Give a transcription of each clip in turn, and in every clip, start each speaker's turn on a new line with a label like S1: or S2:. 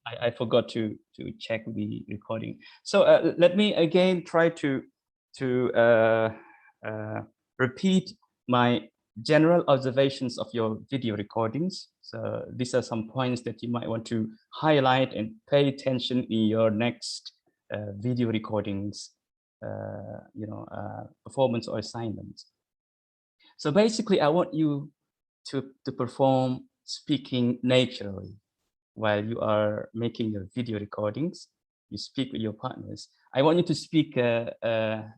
S1: I forgot to check the recording. So let me again try to repeat my general observations of your video recordings. So these are some points that you might want to highlight and pay attention in your next video recordings, performance or assignments. So basically, I want you to perform speaking naturally while you are making your video recordings. You speak with your partners. I want you to speak as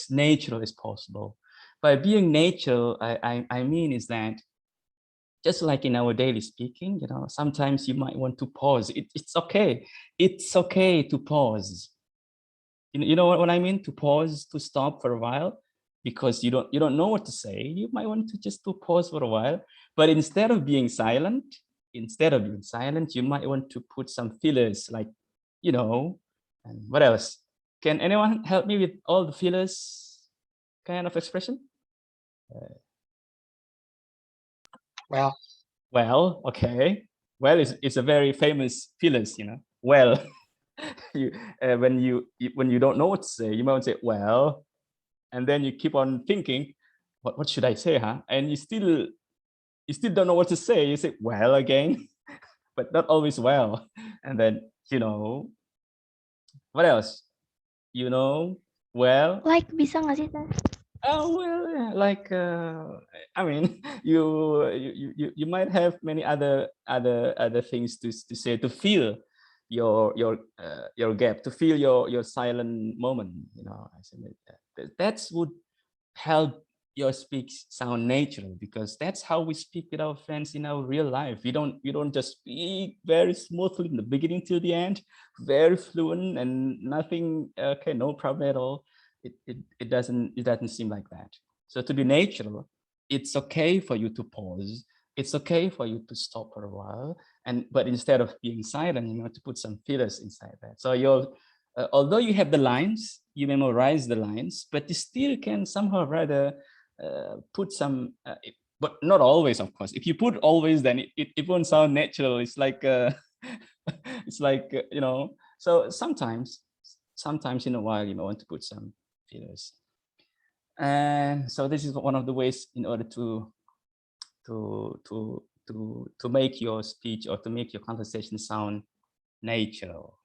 S1: natural as possible. By being natural, I mean is that just like in our daily speaking, sometimes you might want to pause. It's okay. It's okay to pause. You know what I mean? To pause, to stop for a while, because you don't know what to say. You might want to just to pause for a while. But instead of being silent, you might want to put some fillers, like, and what else? Can anyone help me with all the fillers kind of expression? Well, okay. Well, it's a very famous fillers, Well, when you don't know what to say, you might say, well, and then you keep on thinking, what should I say, huh? And you still don't know what to say. You say, well, again, but not always well. And then, what else? Well,
S2: Like bisa nggak sih Teh?
S1: oh, well, yeah, like, I mean, you might have many other things to say, to feel your gap, to feel your silent moment. I said that would help your speech sound natural, because that's how we speak with our friends in our real life. We don't just speak very smoothly in the beginning till the end, very fluent and nothing, okay, no problem at all. It doesn't seem like that. So to be natural, it's okay for you to pause. It's okay for you to stop for a while, but instead of being silent, to put some fillers inside that. So although you have the lines, you memorize the lines, but you still can somehow rather put some, but not always, of course. If you put always, then it won't sound natural. It's like it's like So sometimes in a while you want to put some fillers. And so this is one of the ways in order to make your speech or to make your conversation sound natural.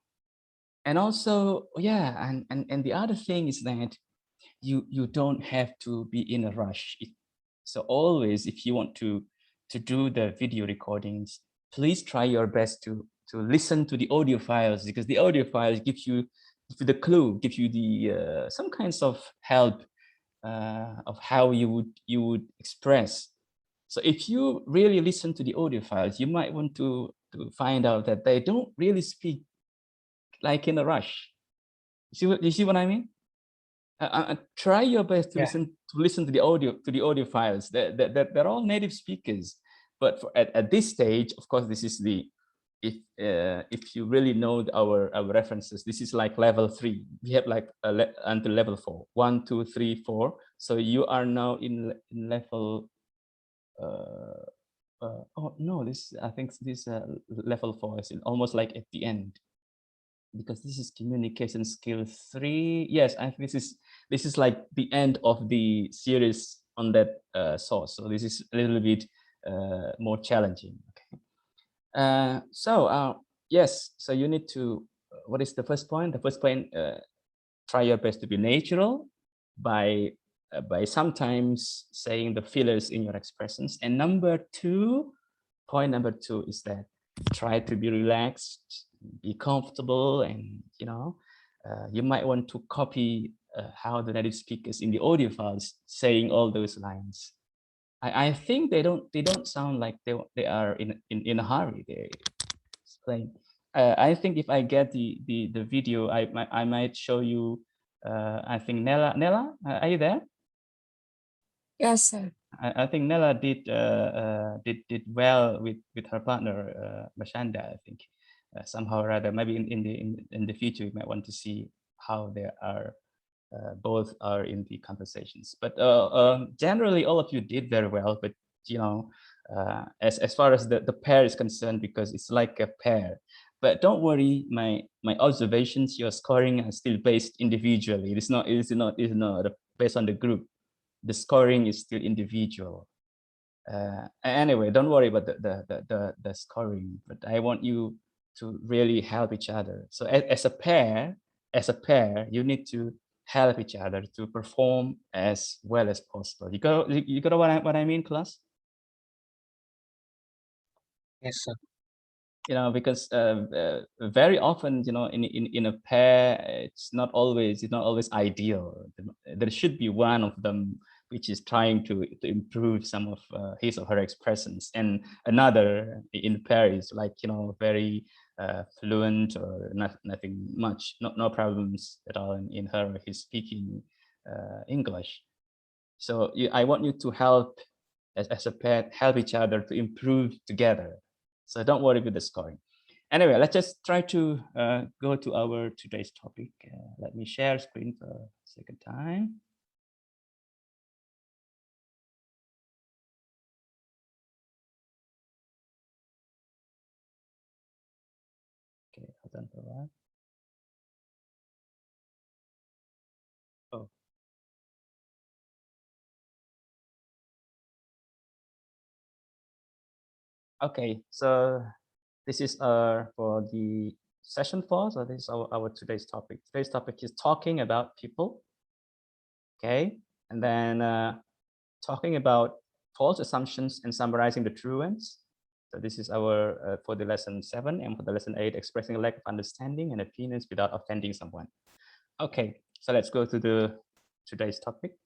S1: And also, yeah, and the other thing is that you don't have to be in a rush. So always, if you want to do the video recordings, please try your best to listen to the audio files, because the audio files give you the clue, give you the some kinds of help of how you would express. So if you really listen to the audio files, you might want to find out that they don't really speak like in a rush. You see what I mean? Try your best to listen to the audio files. They're all native speakers, but at this stage, of course, this is the if you really know our references, this is like level 3. We have like until level 4, 1, 2, 3, 4. So you are now in level. Oh no, I think this level 4 is almost like at the end, because this is communication skill 3. Yes, I think this is like the end of the series on that source. So this is a little bit more challenging. Okay. Yes, so you need to, what is the first point? The first point, try your best to be natural by sometimes saying the fillers in your expressions. And point number 2 is that try to be relaxed, be comfortable, and you might want to copy how the native speakers in the audio files saying all those lines. I think they don't sound like they are in a hurry. They explain. I think if I get the video, I might show you. I think Nella, are you there?
S3: Yes, sir.
S1: I think Nella did well with her partner Bashanda. I think somehow or other, maybe in the future we might want to see how they are both are in the conversations. But generally, all of you did very well. But as far as the pair is concerned, because it's like a pair. But don't worry, my observations, your scoring are still based individually. It's not based on the group. The scoring is still individual. Anyway, don't worry about the scoring, but I want you to really help each other. So as a pair, you need to help each other to perform as well as possible. You got what I mean, class?
S2: Yes, sir.
S1: Because very often, in a pair, it's not always ideal. There should be one of them which is trying to improve some of his or her expressions, and another in pair is like, very fluent, or nothing much, no problems at all in her or his speaking English. So I want you to help as a pair, help each other to improve together. So don't worry with the scoring. Anyway, let's just try to go to our today's topic. Let me share screen for a second time. Okay, hold on for a while. Oh. Okay, so this is for the session 4. So this is our today's topic. Today's topic is talking about people. Okay, and then talking about false assumptions and summarizing the true ones. So this is our for the lesson 7, and for the lesson 8, expressing a lack of understanding and opinions without offending someone. Okay, so let's go to today's topic.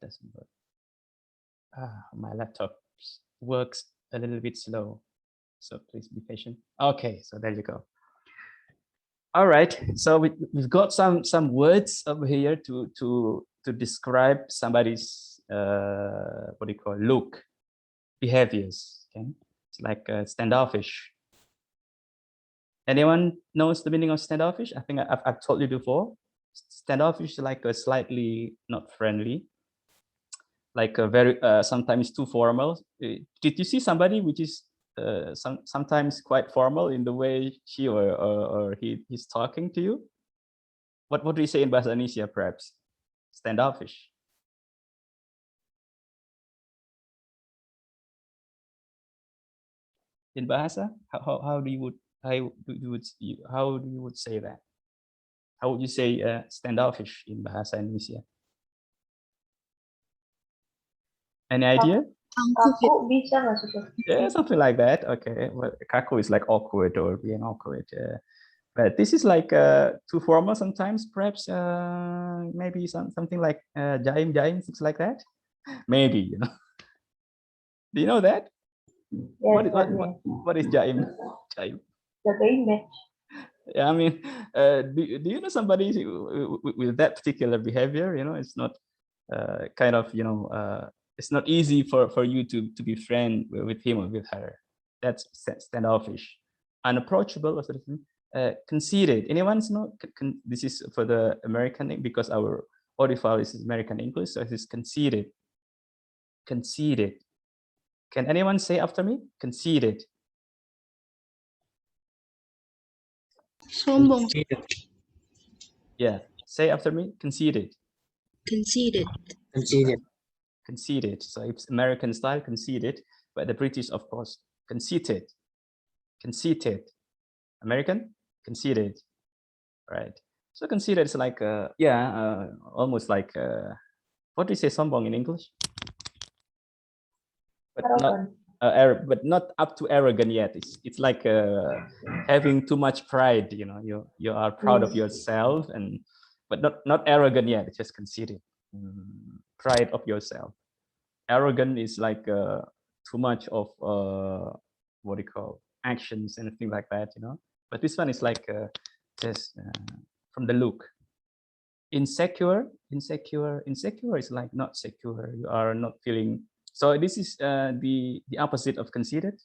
S1: Doesn't work. My laptop works a little bit slow, so please be patient. Okay, so there you go. All right, so we've got some words over here to describe somebody's what do you call, look, behaviors. Okay, it's like standoffish. Anyone knows the meaning of standoffish? I think I've told you before. Standoffish is like a slightly not friendly, like a very sometimes too formal. Did you see somebody which is sometimes quite formal in the way she or he's talking to you? What do you say in Bahasa Indonesia, perhaps? Standoffish. In Bahasa, how do you would say that? How would you say standoffish in Bahasa Indonesia? Any idea?
S4: Kaku bisa nggak sih?
S1: Yeah, something like that. Okay, well, kaku is like awkward or being awkward. But this is like too formal sometimes, perhaps. Maybe something like jaim, things like that. Maybe, Do you know that?
S4: Yes,
S1: What is jaim? Jaim.
S4: jagain batch.
S1: Yeah, I mean, do you know somebody with that particular behavior? It's not kind of, it's not easy for you to be friend with him or with her. That's standoffish, unapproachable, or sort of conceited. Anyone's know? This is for the American, because our audio file is American English, so it's conceited. Conceited. Can anyone say after me? Conceited.
S3: Sombong.
S1: Yeah. Say after me. Conceited.
S3: Conceited.
S2: Conceited.
S1: Conceited. So it's American style, conceited, but the British, of course, conceited. Conceited. American, conceited. Right. So conceited is like almost like what do you say, sombong in English? But not up to arrogant yet. It's like having too much pride. You are proud of yourself, but not arrogant yet. It's just conceited. Pride of yourself. Arrogant is like too much of what do you call, actions and things like that. But this one is like just from the look. Insecure is like not secure. You are not feeling. So this is the opposite of conceited.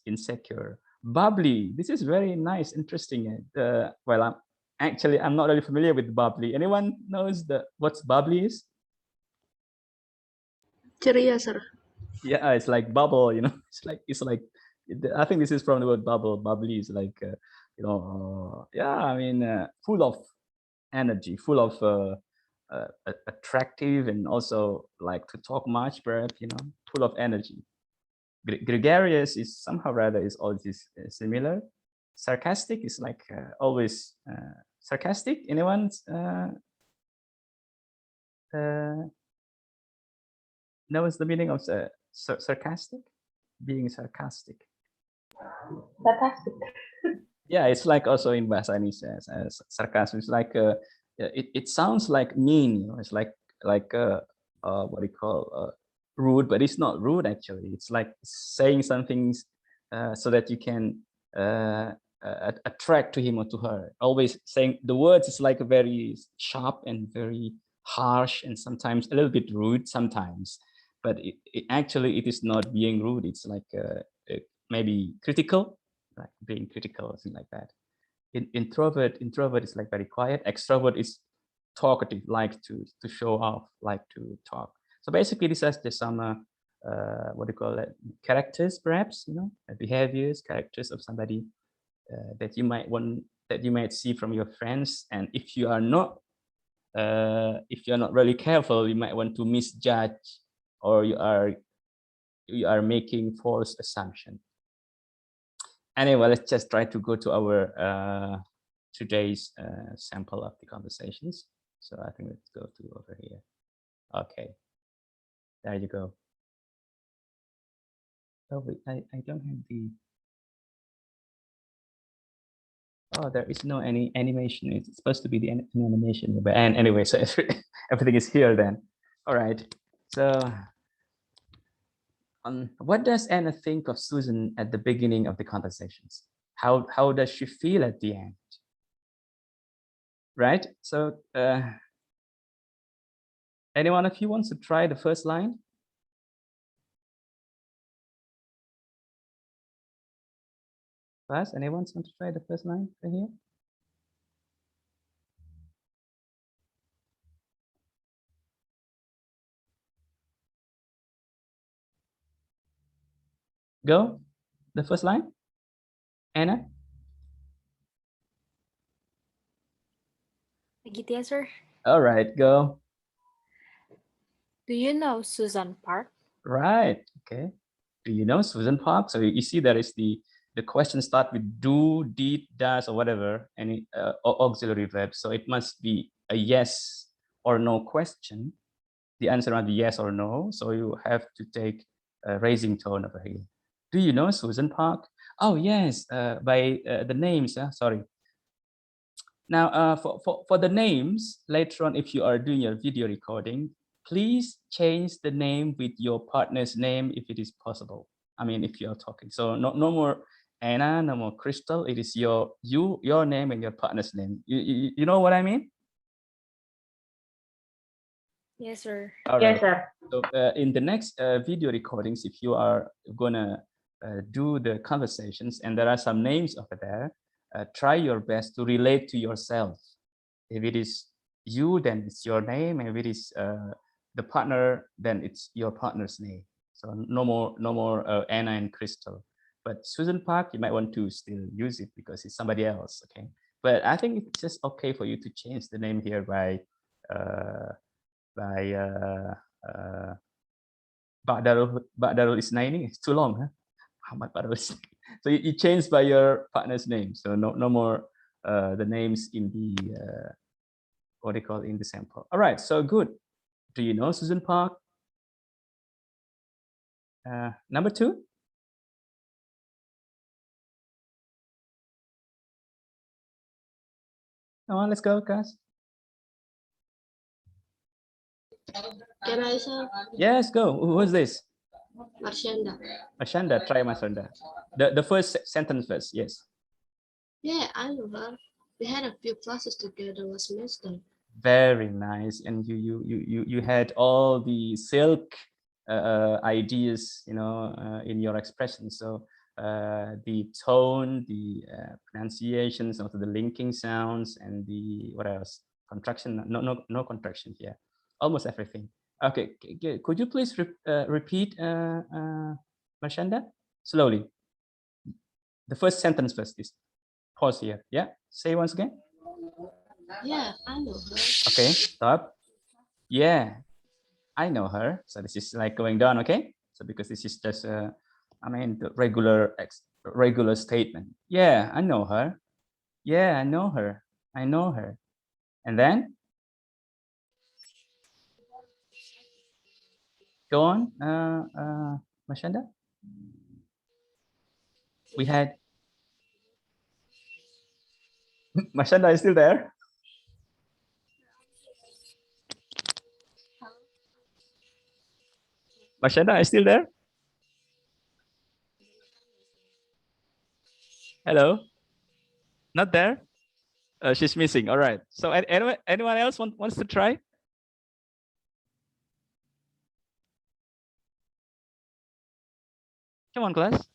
S1: Insecure. Bubbly. This is very nice, interesting. Well, I'm not really familiar with bubbly. Anyone knows what's bubbly is?
S5: Ceria, sir.
S1: Yeah, it's like bubble, you know. It's like I think this is from the word bubble. Bubbly is like yeah, I mean full of energy, full of attractive, and also like to talk much, perhaps, you know, full of energy. Gregarious is somehow rather is always similar. Sarcastic is like always sarcastic. Anyone knows the meaning of sarcastic? Being sarcastic.
S4: Sarcastic.
S1: Yeah, it's like also in Bahasa as sarcasm. It's like it sounds like mean, you know. It's like what do you call rude, but it's not rude actually. It's like saying some things so that you can attract to him or to her. Always saying the words is like very sharp and very harsh, and sometimes a little bit rude sometimes. But actually it is not being rude. It's like maybe critical, like being critical or something like that. Introvert is like very quiet. Extrovert is talkative, like to show off, like to talk. So basically this has some what do you call it, characters, perhaps, you know, behaviors, characters of somebody that you might see from your friends. And if you are not really careful, you might want to misjudge, or you are making false assumption. Anyway, let's just try to go to our today's sample of the conversations. So I think let's go to over here. Okay, there you go. Oh wait, I don't have the. Oh, there is no any animation. It's supposed to be the animation, but and anyway, so everything is here then. All right. So, what does Anna think of Susan at the beginning of the conversations? How does she feel at the end? Right. So, any one of you wants to try the first line? First, anyone want to try the first line right here? Go, the first line. Anna?
S6: Gitu ya, sir.
S1: All right, go.
S6: Do you know Susan Park?
S1: Right, okay. Do you know Susan Park? So you see there is the question start with do, did, does, or whatever, any auxiliary verb. So it must be a yes or no question. The answer must be yes or no. So you have to take a raising tone over here. Do you know Susan Park? Oh, yes, by the names, sorry. Now, for the names, later on, if you are doing your video recording, please change the name with your partner's name if it is possible. I mean, if you are talking. So no more Anna, no more Crystal. It is your name and your partner's name. You know what I mean?
S6: Yes, sir.
S1: All
S4: Yes,
S1: right.
S4: sir.
S1: So in the next video recordings, if you are gonna do the conversations and there are some names over there, try your best to relate to yourself. If it is you, then it's your name. If it is the partner, then it's your partner's name. So no more Anna and Crystal. But Susan Park, you might want to still use it because it's somebody else. Okay. But I think it's just okay for you to change the name here by Ba'darul Isnaini. It's too long, huh? Muhammad Ba'darul Isnaini. So you change by your partner's name. So no more the names in the what they call in the sample. All right, so good. Do you know Susan Park? Number 2. Come on, let's go, guys.
S5: Can I, sir?
S1: Yes, go. Who's this?
S5: Marshanda.
S1: Ashanda, try Ashanda. The first sentence first, yes.
S5: Yeah, I know her. We had a few classes together last semester.
S1: Very nice. And you had all the silk ideas, you know, in your expression. So the tone, the pronunciations, also the linking sounds, and the what else? Contraction? No contraction here. Almost everything. Okay, could you please repeat, Marshanda, slowly? The first sentence first. Is pause here. Yeah, say once again.
S5: Yeah, I know her.
S1: Okay, stop. Yeah, I know her. So this is like going down. Okay, so because this is just I mean the regular statement. Yeah, I know her. Yeah, I know her. I know her. And then go on, Mashanda. We had Mashanda is still there. Mashanda is still there. Hello, not there. She's missing. All right. So anyone else wants to try? Come on, class.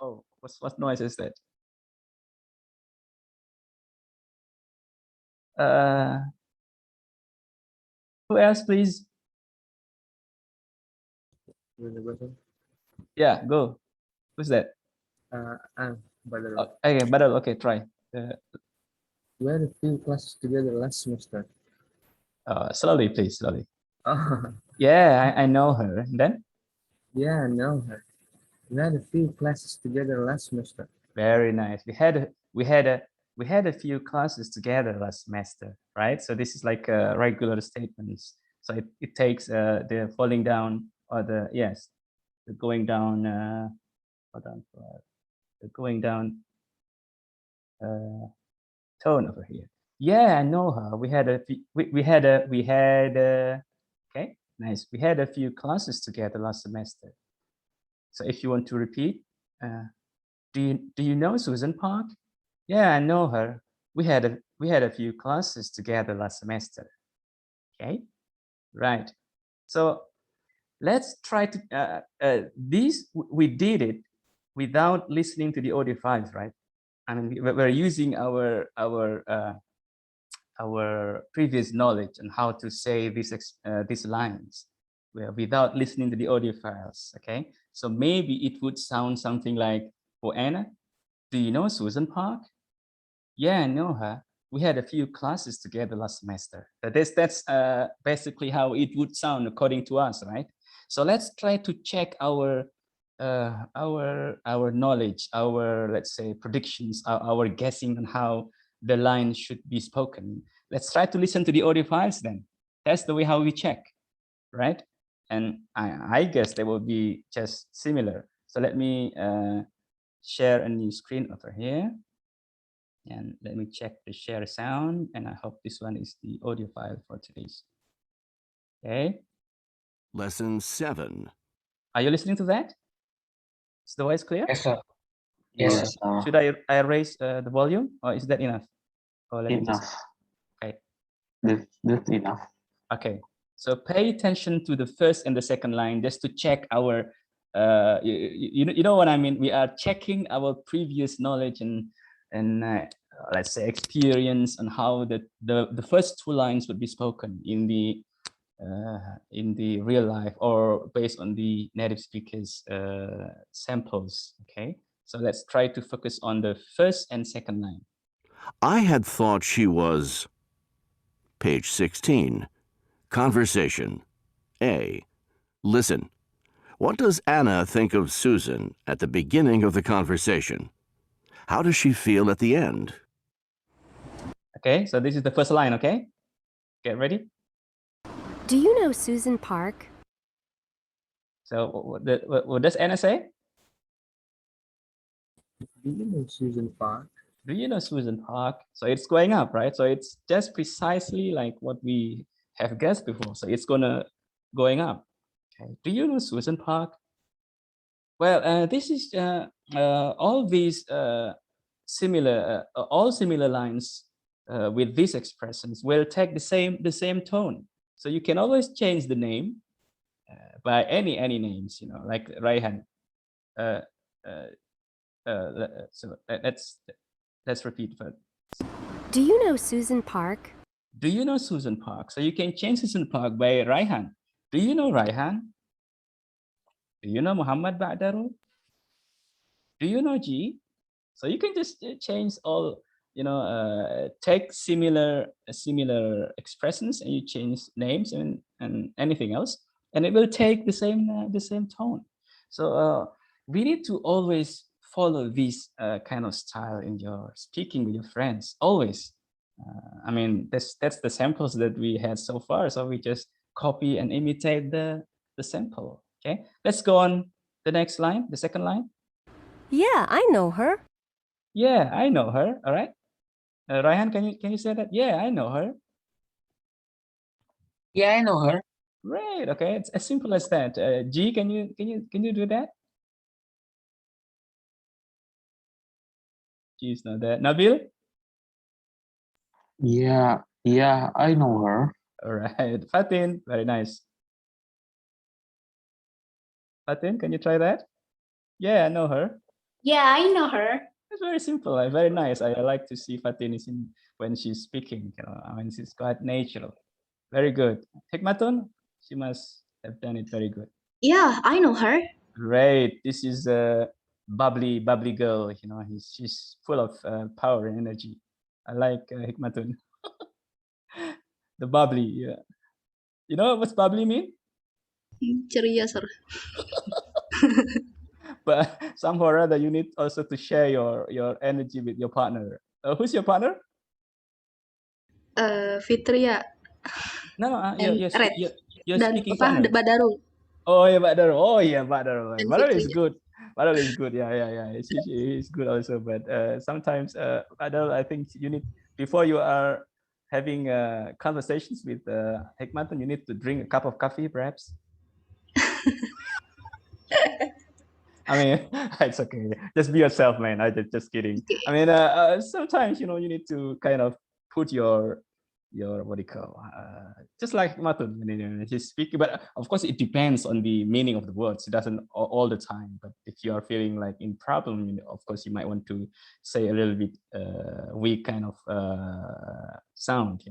S1: Oh, what noise is that? Who else, please? Yeah, go. Who's that?
S2: Badal.
S1: Okay, Badal. Okay, try.
S2: We had a few classes together last semester.
S1: Slowly, please, slowly.
S2: Oh,
S1: Yeah, I know her. And then
S2: yeah, I know her. We had a few classes together last semester.
S1: very nice. We had a few classes together last semester, right? So this is like regular statements. So it takes the falling down or the the going down. Hold on, the going down tone over here. Yeah, I know her. We had okay, nice. We had a few classes together last semester. So if you want to repeat, do you know Susan Park? Yeah, I know her. We had a few classes together last semester. Okay, right. So let's try to we did it without listening to the audio files, right? I mean, we're using our previous knowledge on how to say these lines without listening to the audio files. Okay, so maybe it would sound something like, for Anna, do you know Susan Park? Yeah, I know her. We had a few classes together last semester. That's basically how it would sound according to us, right? So let's try to check our knowledge, our, let's say, predictions, our guessing on how the line should be spoken. Let's try to listen to the audio files then. That's the way how we check, right? And I guess they will be just similar. So let me share a new screen over here. And let me check the share sound. And I hope this one is the audio file for today's. Okay.
S7: Lesson 7.
S1: Are you listening to that? Is the voice clear?
S2: Yes, sir. Yes, sir.
S1: Should I raise the volume, or is that enough? Or let me just... Okay.
S8: That's enough.
S1: Okay. So pay attention to the first and the second line just to check our, you know what I mean? We are checking our previous knowledge and let's say experience on how the first two lines would be spoken in the real life or based on the native speakers samples. Okay, so let's try to focus on the first and second line.
S7: I had thought she was... Page 16. Conversation. A. Listen. What does Anna think of Susan at the beginning of the conversation? How does she feel at the end?
S1: Okay, so this is the first line, okay? Get ready.
S9: Do you know Susan Park?
S1: So what does Anna say?
S2: Do you know Susan Park?
S1: Do you know Susan Park? So it's going up, right? So it's just precisely like what we have guessed before. So it's going up. Okay. Do you know Susan Park? Well, this is all these similar lines with these expressions will take the same tone. So you can always change the name by any names, you know, like Raihan. So let's repeat first.
S9: Do you know Susan Park?
S1: Do you know Susan Park? So you can change Susan Park by Raihan. Do you know Raihan? Do you know Muhammad Ba'darul? Do you know G? So you can just change all, take similar expressions and you change names and anything else, and it will take the same tone. So we need to always follow this kind of style in your speaking with your friends, always. I mean, that's the samples that we had so far. So we just copy and imitate the sample. Okay, let's go on the next line, the second line.
S9: Yeah, I know her.
S1: Yeah, I know her. All right. Raihan, can you say that? Yeah, I know her.
S2: Yeah, I know her.
S1: Great. Okay, it's as simple as that. G, can you do that? G is not there. Nabil.
S8: Yeah, I know her.
S1: All right. Fatin, very nice. Fatin, can you try that? Yeah, I know her.
S4: Yeah, I know her.
S1: It's very simple. Very nice. I like to see Fatin is when she's speaking. I mean, she's quite natural. Very good. Hikmatun, she must have done it very good.
S5: Yeah, I know her.
S1: Great. This is a bubbly girl. She's full of power and energy. I like Hikmatun. The bubbly. Yeah. You know what's bubbly mean?
S5: Ceria, sir.
S1: But somehow or other, you need also to share your energy with your partner. Who's your partner?
S5: Fitria.
S1: No,
S5: And Red.
S1: you're
S5: Dan
S1: speaking
S5: apa?
S1: partner.
S5: Badarul.
S1: Oh yeah, Badar. Oh yeah, Badar.
S5: And
S1: Badar is
S5: Fitria.
S1: good. Badar is good. Yeah. He's good also. But sometimes Badar, I think you need, before you are having conversations with Hikmatan, you need to drink a cup of coffee, perhaps. I mean, it's okay. Just be yourself, man. I just kidding.
S5: Okay.
S1: I mean, sometimes you need to kind of put your what do you call, just like Matun, he's speaking. But of course, it depends on the meaning of the words. It doesn't all the time. But if you are feeling like in problem, of course, you might want to say a little bit weak kind of sound,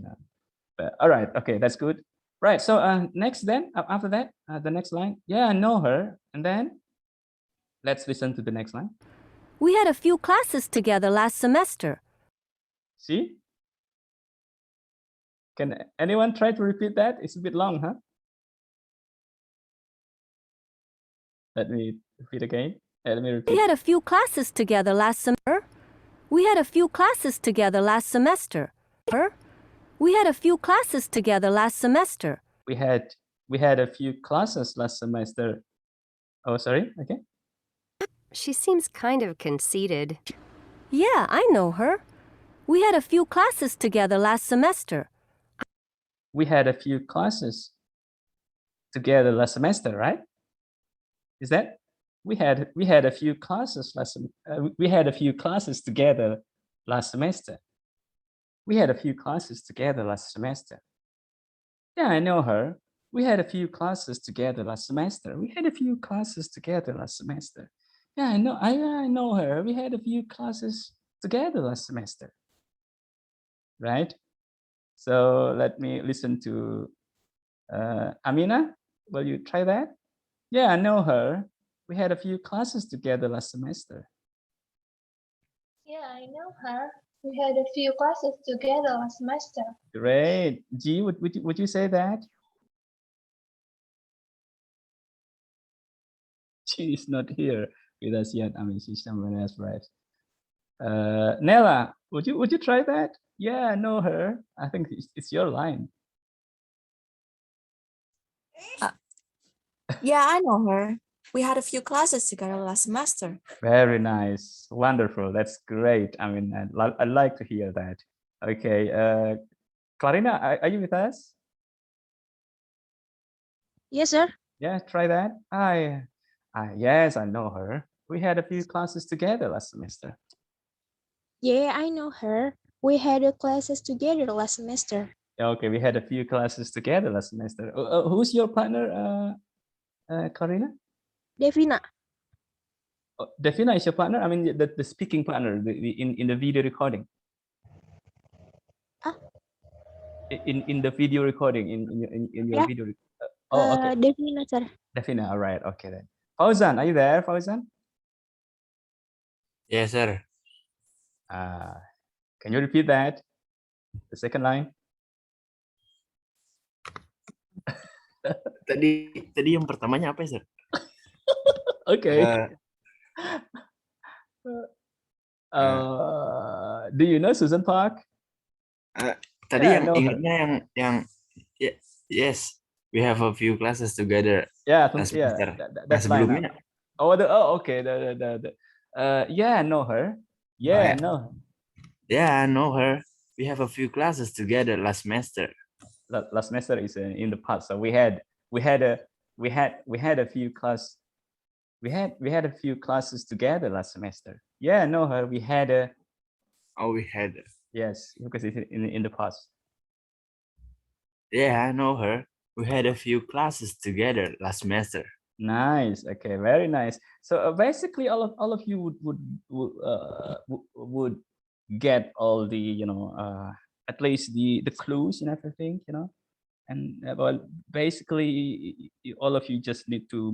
S1: But all right, okay, that's good. Right. So next, then after that, the next line. Yeah, I know her, and then. Let's listen to the next line.
S9: We had a few classes together last semester.
S1: See? Can anyone try to repeat that? It's a bit long, huh? Let me repeat again. Let me repeat.
S9: We had a few classes together last semester. We had a few classes together last semester. We had a few classes together last semester.
S1: We had a few classes last semester. Oh, sorry. Okay.
S9: She seems kind of conceited. Yeah, I know her. We had a few classes together last semester.
S1: We had a few classes together last semester, right? Is that? We had a few classes we had a few classes together last semester. We had a few classes together last semester. Yeah, I know her. We had a few classes together last semester. We had a few classes together last semester. Yeah, I know her. We had a few classes together last semester. Right? So let me listen to Amina. Will you try that? Yeah, I know her. We had a few classes together last semester.
S4: Yeah, I know her. We had a few classes together last semester.
S1: Great. G, would you say that? She is not here with us yet. I mean, she's somewhere else, right? Nella, would you try that? Yeah, I know her. I think it's your line.
S3: Yeah, I know her. We had a few classes together last semester.
S1: Very nice. Wonderful. That's great. I mean, I'd like to hear that. Okay. Clarina, are you with us?
S5: Yes, sir.
S1: Yeah, try that. Yes, I know her. We had a few classes together last semester.
S5: Yeah, I know her. We had a classes together last semester.
S1: Okay, we had a few classes together last semester. Who's your partner, Clarina?
S5: Devina.
S1: Devina is your partner? I mean, the speaking partner in the video recording. in the video recording in your
S5: Yeah.
S1: video. Oh, okay.
S5: Devina, sir.
S1: Definitely. All right. Okay then. Fauzan, are you there, Fauzan?
S10: Yes, sir.
S1: Can you repeat that? The second line.
S10: Tadi yang pertamanya apa ya, sir?
S1: Okay. Do you know Susan Park?
S10: Tadi
S1: Yeah, I
S10: yang
S1: know her.
S10: ingatnya yang yes, we have a few classes together.
S1: Yeah,
S10: last
S1: yeah.
S10: semester.
S1: That's
S10: sebelumnya.
S1: Okay. Yeah, I know her. Yeah, I know her.
S10: Yeah, I know her. We have a few classes together last semester.
S1: Last semester is in the past. So we had a few classes together last semester. Yeah, I know her. We had a yes, because it's in the past.
S10: Yeah, I know her. We had a few classes together last semester.
S1: Nice. Okay, very nice. So basically, all of you would get all the at least the clues and everything, and well, basically all of you just need to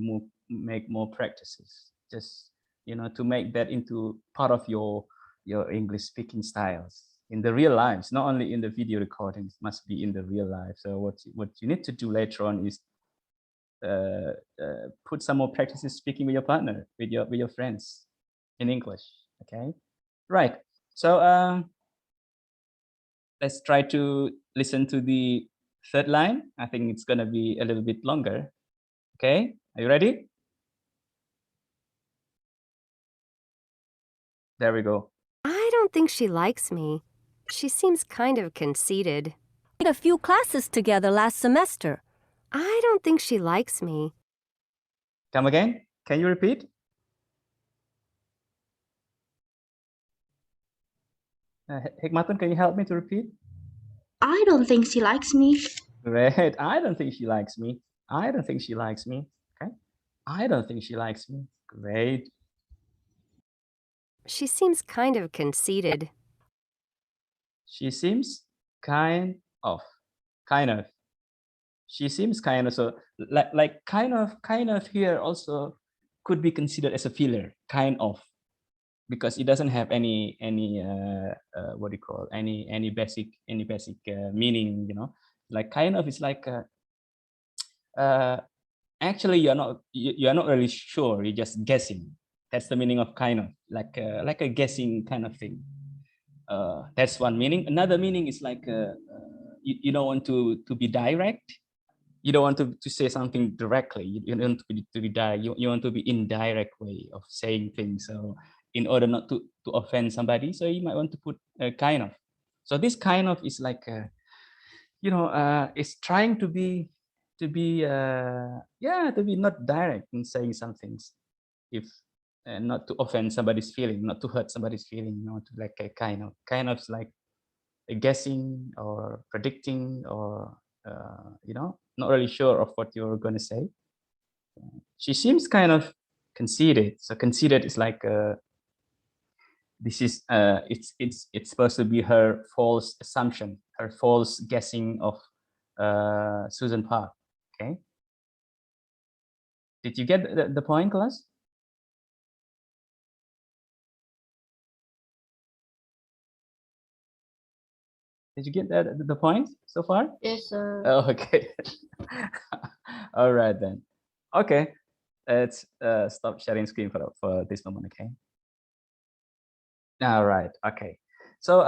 S1: make more practices, just to make that into part of your English speaking styles in the real lives, not only in the video recordings, must be in the real life. So what you need to do later on is put some more practices speaking with your partner, with your friends in English. Okay, right. So let's try to listen to the third line. I think it's gonna be a little bit longer. Okay, are you ready? There we go.
S9: I don't think she likes me. She seems kind of conceited. We had a few classes together last semester. I don't think she likes me.
S1: Come again. Can you repeat? Hikmatun, can you help me to repeat?
S11: I don't think she likes me.
S1: Great. I don't think she likes me. I don't think she likes me. Okay. I don't think she likes me. Great.
S9: She seems kind of conceited.
S1: She seems kind of. She seems kind of. So like kind of here also could be considered as a filler, kind of, because it doesn't have any what do you call, any basic meaning, like kind of is like actually you're not really sure, you're just guessing. That's the meaning of kind of, like a guessing kind of thing. That's one meaning. Another meaning is like you don't want to be direct. You don't want to say something directly. You don't want to be direct. You want to be indirect way of saying things. So in order not to offend somebody, so you might want to put kind of. So this kind of is like it's trying to be not direct in saying some things, if not to offend somebody's feeling, not to hurt somebody's feeling, to like a kind of like a guessing or predicting, or not really sure of what you're going to say. She seems kind of conceited. So conceited is like this is it's supposed to be her false assumption, her false guessing of Susan Park. Okay, did you get the point, class? Did you get the point so far?
S6: Yes, sir.
S1: Oh, okay. All right then. Okay, let's stop sharing screen for this moment. Okay. All right. Okay. So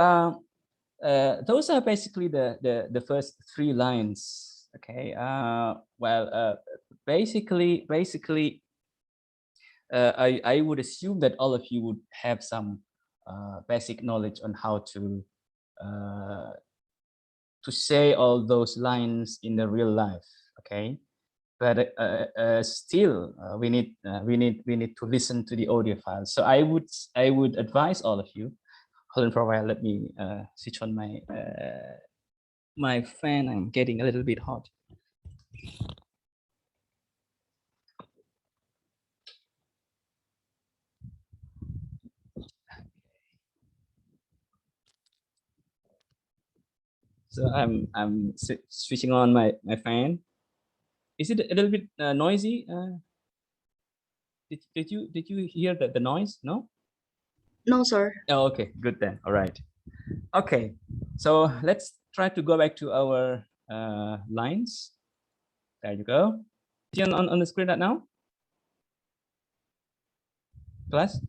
S1: those are basically the first three lines. Okay. Well, basically, I would assume that all of you would have some basic knowledge on how to say all those lines in the real life. Okay. But still, we need to listen to the audio file. So I would advise all of you. Hold on for a while. Let me switch on my my fan. I'm getting a little bit hot. So I'm switching on my fan. Is it a little bit noisy? Did you hear the noise? No.
S11: No, sir.
S1: Oh, okay, good then. All right. Okay, so let's try to go back to our lines. There you go. See on the screen right now, class?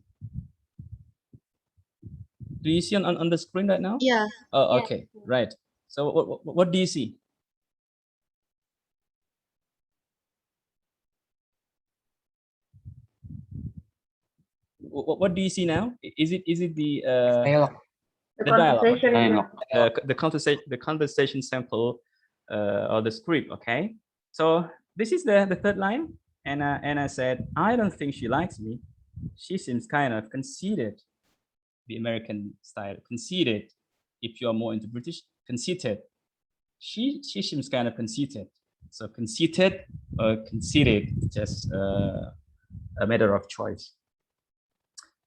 S1: Do you see on the screen right now?
S11: Yeah.
S1: Oh,
S4: Yeah.
S1: okay, right. So what do you see? What do you see now? Is it the
S2: Dialogue.
S1: the dialogue? Okay.
S8: Dialogue.
S1: The conversation sample or the script? Okay. So this is the third line, and I said, I don't think she likes me. She seems kind of conceited, the American style, conceited. If you're more into British, conceited. She seems kind of conceited. So conceited or conceited, just a matter of choice.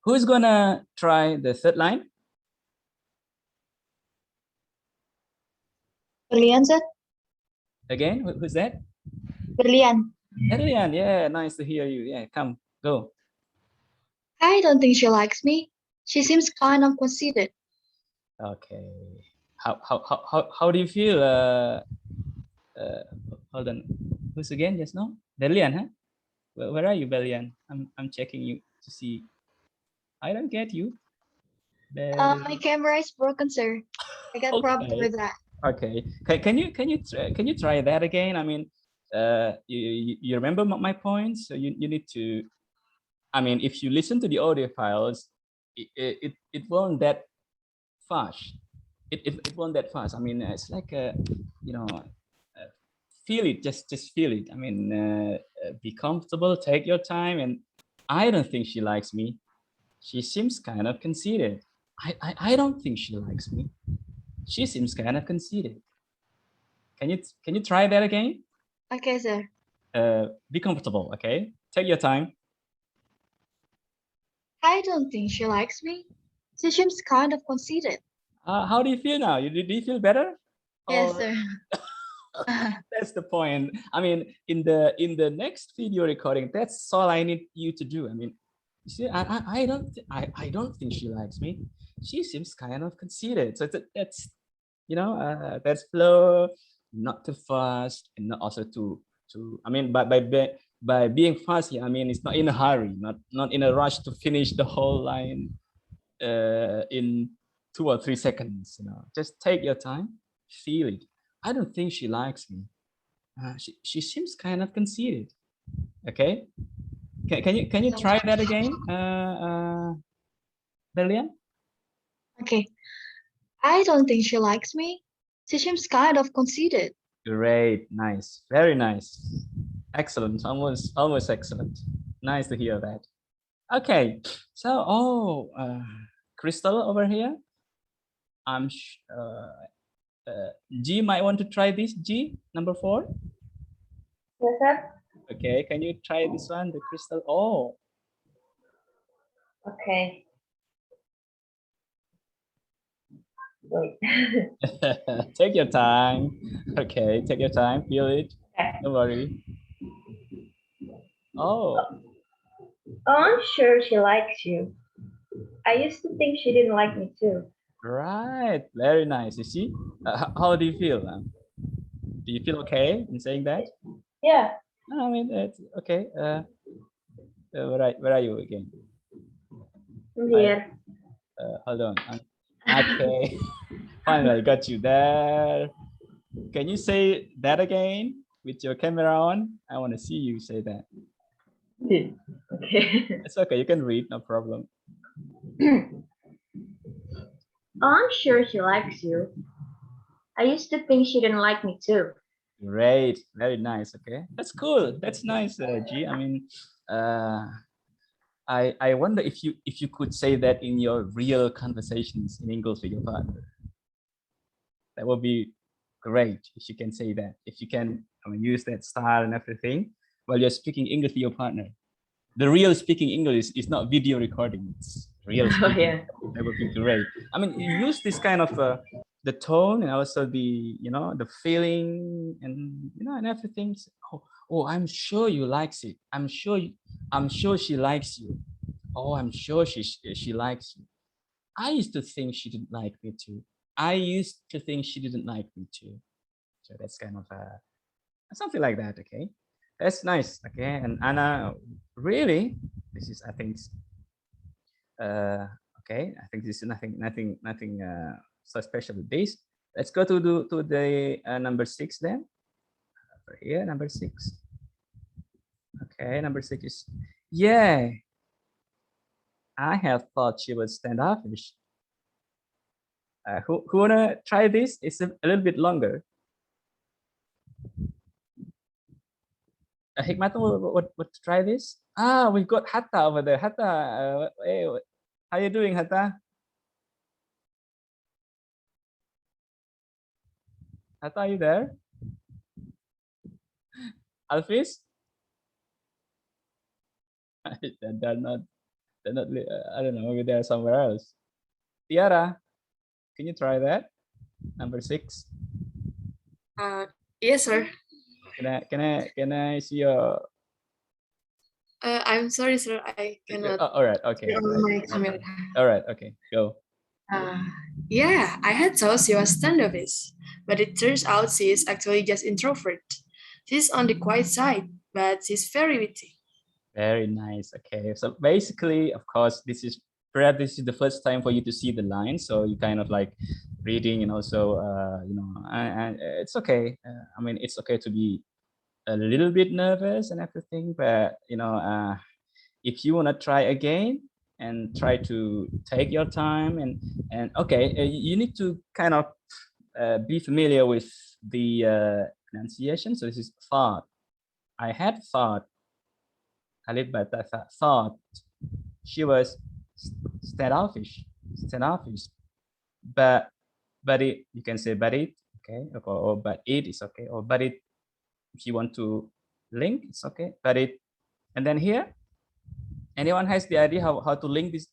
S1: Who's gonna try the third line?
S4: Brilliant, sir.
S1: Again, who's that?
S4: Brilliant.
S1: Adrian, yeah, nice to hear you. Yeah, come, go.
S4: I don't think she likes me. She seems kind of conceited.
S1: Okay. How do you feel? Hold on. Who's again? Just now? Belian, huh? Where are you, Belian? I'm checking you to see. I don't get you.
S4: My camera is broken, sir. I got problem
S1: Okay.
S4: with that.
S1: Okay. Can you try that again? I mean, you remember my points? So you need to. I mean, if you listen to the audio files, it won't that fast. It won't that fast. I mean, it's like you know, feel it. Just feel it. I mean, be comfortable. Take your time. And I don't think she likes me. She seems kind of conceited. I don't think she likes me. She seems kind of conceited. Can you try that again?
S4: Okay, sir.
S1: Be comfortable. Okay. Take your time.
S4: I don't think she likes me. She seems kind of conceited.
S1: How do you feel now? Do you feel better?
S4: Yes,
S1: Or-
S4: sir.
S1: That's the point. I mean, in the next video recording, that's all I need you to do. I mean, you see, I don't think she likes me. She seems kind of conceited. So that's that's flow, not too fast, and not also too. I mean, by being fast here, I mean it's not in a hurry, not in a rush to finish the whole line in 2 or 3 seconds. Just take your time, feel it. I don't think she likes me. She seems kind of conceited. Okay. Can you try that again, Brilliant?
S4: Okay. I don't think she likes me. She seems kind of conceited.
S1: Great, nice, very nice, excellent, almost excellent. Nice to hear that. Okay, so Crystal over here. G might want to try this. G, number 4.
S4: Yes, sir.
S1: Okay, can you try this one, the Crystal? Oh,
S4: Okay. Wait.
S1: take your time. Okay, take your time. Feel it. Don't worry. Oh,
S4: I'm sure she likes you. I used to think she didn't like me too.
S1: right. Very nice. You see, how do you feel? Do you feel okay in saying that?
S4: Yeah.
S1: I mean, it's okay. Where are you again?
S4: I'm here.
S1: Hold on. Okay. Finally got you there. Can you say that again with your camera on? I want to see you say that.
S4: Okay.
S1: It's okay. You can read, no problem.
S4: I'm sure she likes you. I used to think she didn't like me too.
S1: Great. Very nice. Okay. That's cool. That's nice, G. I mean, I wonder if you could say that in your real conversations in English with your partner. That would be great if you can say that. If you can, I mean, use that style and everything while you're speaking English to your partner. The real speaking English is not video recording. It's real speaking.
S4: Yeah.
S1: That would be great. I mean, you use this kind of the tone and also the, you know, the feeling and, you know, and everything. Oh, I'm sure you likes it. I'm sure she likes you. Oh, I'm sure she likes you. I used to think she didn't like me too. I used to think she didn't like me too. So that's kind of something like that. Okay, that's nice. Okay, and Anna, really, this is, I think, okay. I think this is nothing so special with this. Let's go to the number 6 then. Over here, number 6. Okay, number 6 is, yeah, I have thought she was standoffish. Who wanna try this? It's a little bit longer. Hikmatul, what try this? Ah, we've got Hatta over there. Hatta, hey, how you doing, Hatta? Hatta, are you there? Alfis? they're not. I don't know. Maybe they're somewhere else. Tiara, can you try that? Number 6.
S12: Yes, sir.
S1: Can I see your?
S12: I'm sorry, sir. I cannot.
S1: All right. Okay.
S12: turn on my camera.
S1: All right. Okay. Go.
S12: Yeah, I had thought she was standoffish, but it turns out she is actually just introvert. She's on the quiet side, but she's very witty.
S1: Very nice. Okay. So basically, of course, perhaps this is the first time for you to see the line. So you kind of like reading and also, you know, and it's okay. I mean, it's okay to be a little bit nervous and everything, but you know, if you want to try again and try to take your time and okay, you need to kind of be familiar with the pronunciation. So this is thought. I had thought. Alif bata thought she was standoffish, but it, you can say but it, okay, or but it is okay, or but it, if you want to link, it's okay, but it, and then here, anyone has the idea how to link this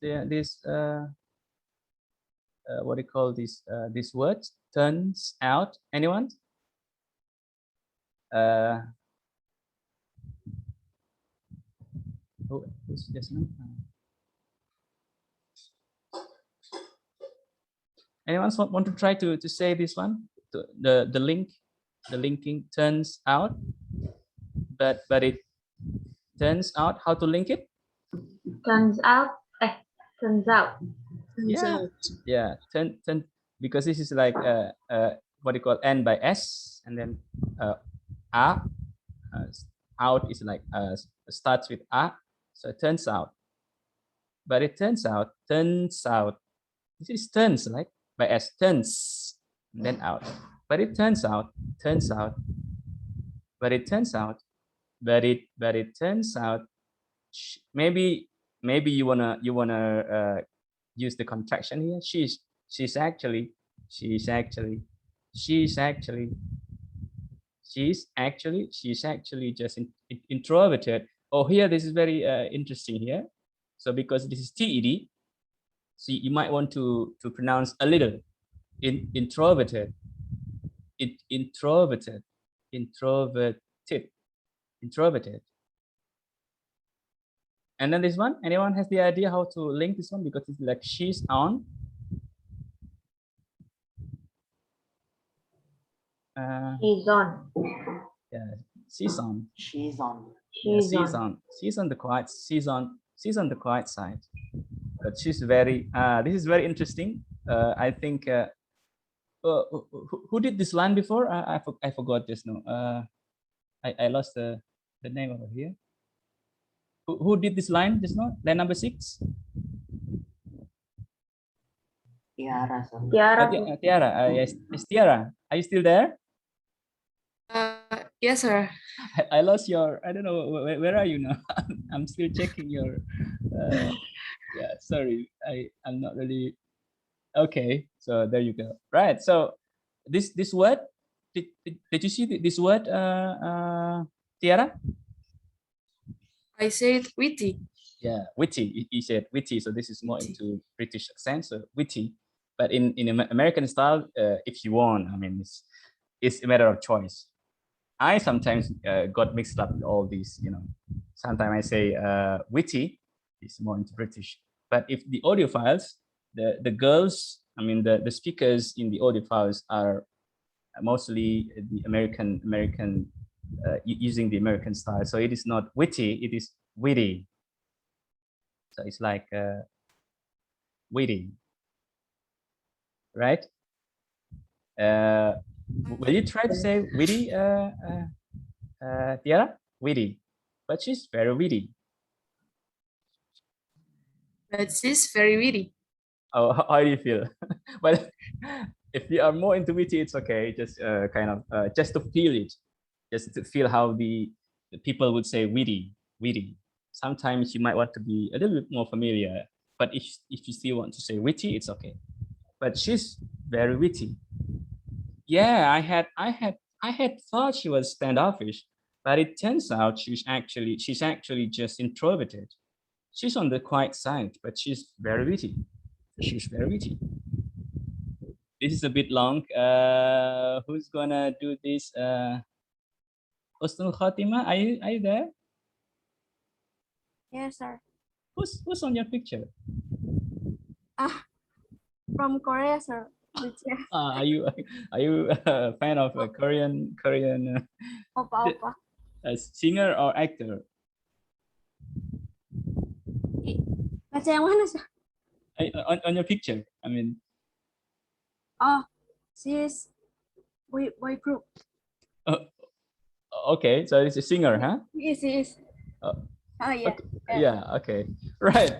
S1: what do you call this word? Turns out, anyone? Who's just now? Anyone want to try to say this one? The linking turns out, but it turns out. How to link it?
S4: Turns out. Turns out.
S1: Yeah. Turn because this is like what do you call N by S, and then A. Out is like starts with A, so it turns out. But it turns out. This is turns, like by S, turns, and then out. But it turns out. But it turns out. But it turns out. Maybe you wanna use the contraction here. She's actually just introverted. Oh, here this is very interesting here. So because this is TED, so you might want to pronounce a little introverted. Introverted. And then this one, anyone has the idea how to link this one? Because it's like she's on.
S4: He's on.
S1: Yeah, she's on.
S4: She's on.
S1: She's on the quiet. She's on the quiet side. But she's very. This is very interesting. I think. Who did this line before? I forgot just now. I lost the name over here. Who did this line just now? Line number 6.
S4: Tiara.
S1: Tiara. Yes, Tiara. Are you still there?
S12: Yes, sir.
S1: I lost your. I don't know where are you now. I'm still checking your. Yeah, sorry. I'm not really. Okay, so there you go. Right. So this word. Did you see this word, Tiara?
S12: I said witty.
S1: Yeah, witty. You said witty. So this is more into British accent. So witty. But in American style, if you want, I mean, it's a matter of choice. I sometimes got mixed up with all these, you know. Sometimes I say witty, it's more into British. But if the audio files, the girls, I mean, the speakers in the audio files are mostly the American using the American style. So it is not witty, it is witty. So it's like witty, right? Will you try to say witty, Tiara? Witty, but she's very witty.
S12: But she's very witty.
S1: Oh, how do you feel? But if you are more into witty, it's okay. Just kind of just to feel it, just to feel how the people would say witty, witty. Sometimes you might want to be a little bit more familiar, but if you still want to say witty, it's okay. But she's very witty. Yeah, I had thought she was standoffish, but it turns out she's actually just introverted. She's on the quiet side, but she's very witty. She's very witty. This is a bit long. Who's gonna do this? Husnul Khatima, are you there?
S5: Yes, sir.
S1: Who's on your picture?
S5: From Korea, sir.
S1: Are you a fan of a Korean
S5: Opa.
S1: singer or actor?
S5: Baca yang mana, sir?
S1: On your picture, I mean.
S5: Oh, she is boy group.
S1: Okay, so it's a singer, huh?
S5: Yes, he is.
S1: Oh,
S5: yeah.
S1: okay. Yeah, okay. Right.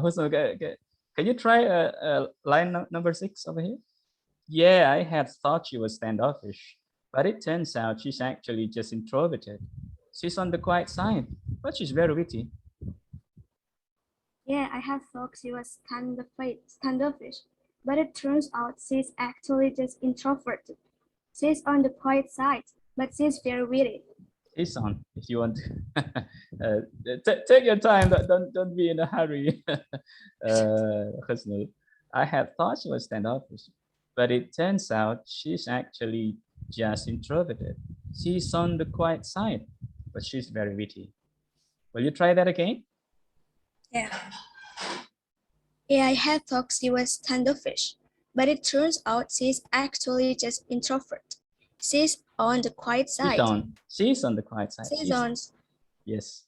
S1: Husnul, can you try line number 6 over here? Yeah, I had thought she was standoffish, but it turns out she's actually just introverted. She's on the quiet side, but she's very witty.
S5: Yeah, I have thought she was standoffish, but it turns out she's actually just introverted. She's on the quiet side, but she's very witty.
S1: She's on, if you want. Take your time. Don't be in a hurry. Husnul. I had thought she was standoffish, but it turns out she's actually just introverted. She's on the quiet side, but she's very witty. Will you try that again?
S5: Yeah. Yeah, I had thought she was standoffish, but it turns out she's actually just introvert. She's on the quiet side.
S1: She's on the quiet side. Yes.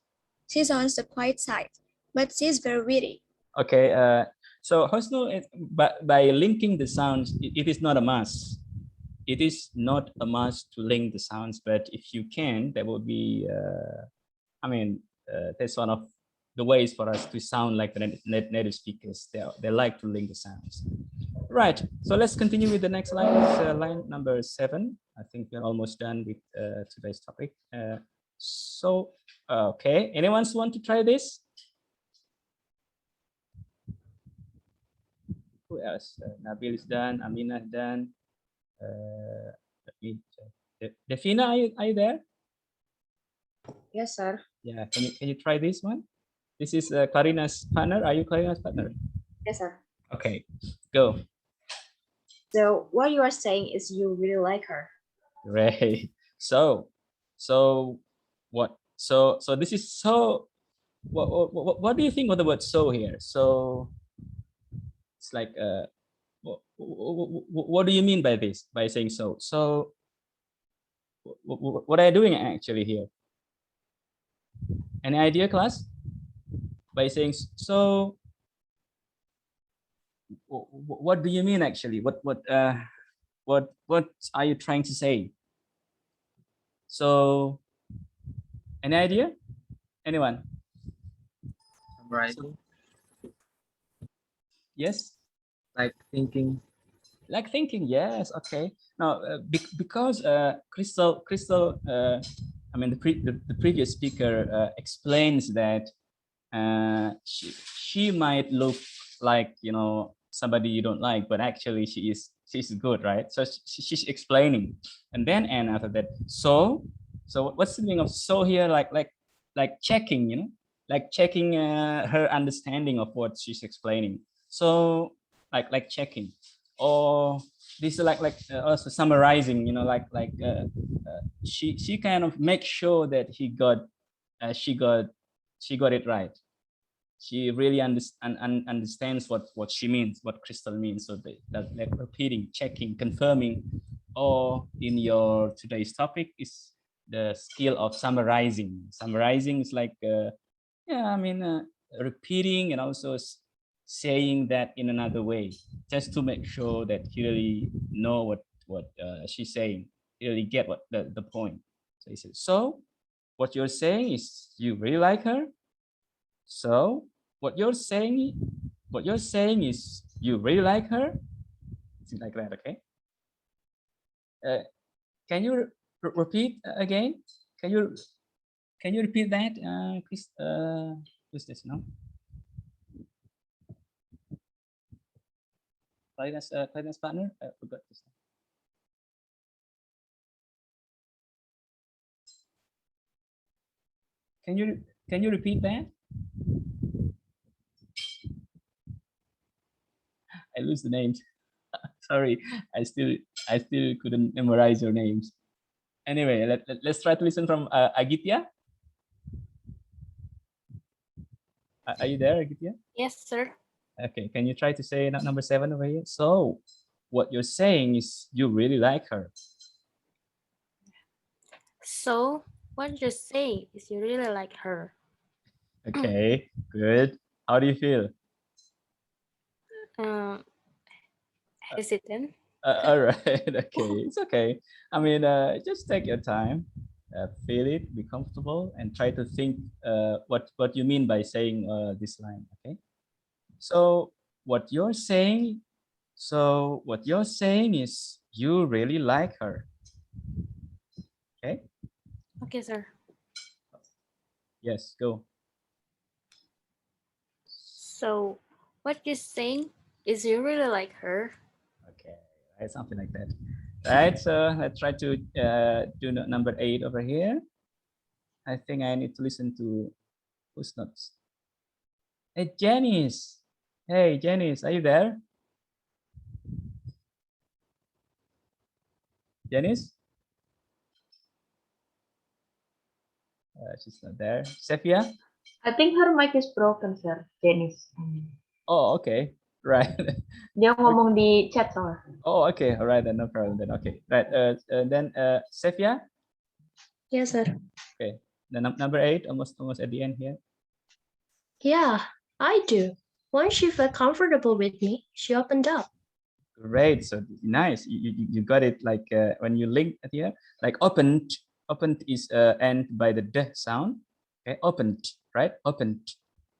S5: She's on the quiet side, but she's very witty.
S1: Okay. So Husnul, by linking the sounds, it is not a must. It is not a must to link the sounds, but if you can, that would be. That's one of the ways for us to sound like the native speakers. They like to link the sounds. Right. So let's continue with the next line. It's line number 7. I think we're almost done with today's topic. Okay. Anyone want to try this? Who else? Nabil is done. Amina is done. Let me check. Defina, are you there?
S13: Yes, sir.
S1: Yeah. Can you try this one? This is Karina's partner. Are you Karina's partner?
S13: Yes, sir.
S1: Okay. Go.
S13: So what you are saying is you really like her.
S1: Great. So what? So this is so. What do you think of the word "so" here? So it's like what do you mean by this? By saying so? So what are you doing actually here? Any idea, class? By saying so, what do you mean actually? What are you trying to say? So, any idea? Anyone?
S2: Writing.
S1: Yes.
S2: Like thinking.
S1: Like thinking. Yes. Okay. Now, because Crystal. I mean, the previous speaker explains that she might look like, you know, somebody you don't like, but actually she's good, right? So she's explaining, and then after that, so what's the meaning of so here? Like checking, you know, like checking her understanding of what she's explaining. So like checking, or this is like also summarizing, you know, she kind of makes sure that she got it right. She really understands what she means, what Crystal means. So that like repeating, checking, confirming, or in your today's topic is the skill of summarizing. Summarizing is like repeating and also saying that in another way, just to make sure that you really know what she's saying, you really get what the point. So he said, so what you're saying is you really like her. So what you're saying is you really like her. Something like that. Okay. Can you repeat again? Can you repeat that, Chris? Who's this? No. Claudia's partner. I forgot this. Can you repeat that? I lose the names. Sorry, I still couldn't memorize your names. Anyway, let's try to listen from Agitya. Are you there, Agitya?
S6: Yes, sir.
S1: Okay, can you try to say number 7 over here? So, what you're saying is you really like her.
S6: So what you're saying is you really like her.
S1: Okay, good. How do you feel?
S6: Hesitant.
S1: All right, okay, it's okay. I mean, just take your time, feel it, be comfortable, and try to think what you mean by saying this line. Okay, so what you're saying is you really like her. Okay.
S6: Okay, sir.
S1: Yes, go.
S6: So what you're saying is you really like her.
S1: Okay, right, something like that. Right, so let's try to do number 8 over here. I think I need to listen to who's not. Hey, Janice. Hey, Janice, are you there? Janice? She's not there. Sophia?
S13: I think her mic is broken, sir. Janice.
S1: Oh, okay. Right.
S13: Dia ngomong di chat soalnya.
S1: Oh, okay. All right, then no problem. Then okay. Right. Then Sophia?
S5: Yes, sir.
S1: Okay. Then number 8, almost at the end here.
S14: Yeah, I do. Once she felt comfortable with me, she opened up.
S1: Great. So nice. You got it. Like when you link at here, like opened is end by the d sound. Okay, opened, right? Opened,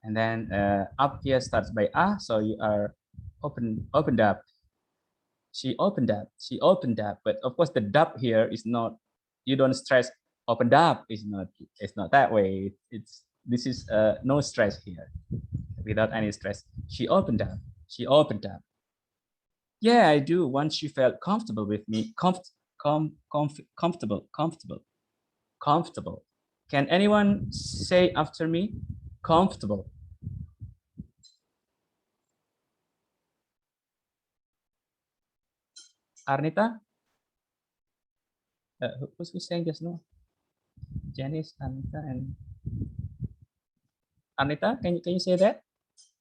S1: and then up here starts by a. So you are opened up. She opened up. She opened up. But of course, the dub here is not. You don't stress. Opened up is not. It's not that way. This is no stress here, without any stress. She opened up. She opened up. Yeah, I do. Once she felt comfortable with me, comfortable. Can anyone say after me? Comfortable. Arnita? Who's saying just now? Janice, Arnita, and Arnita, can you say that?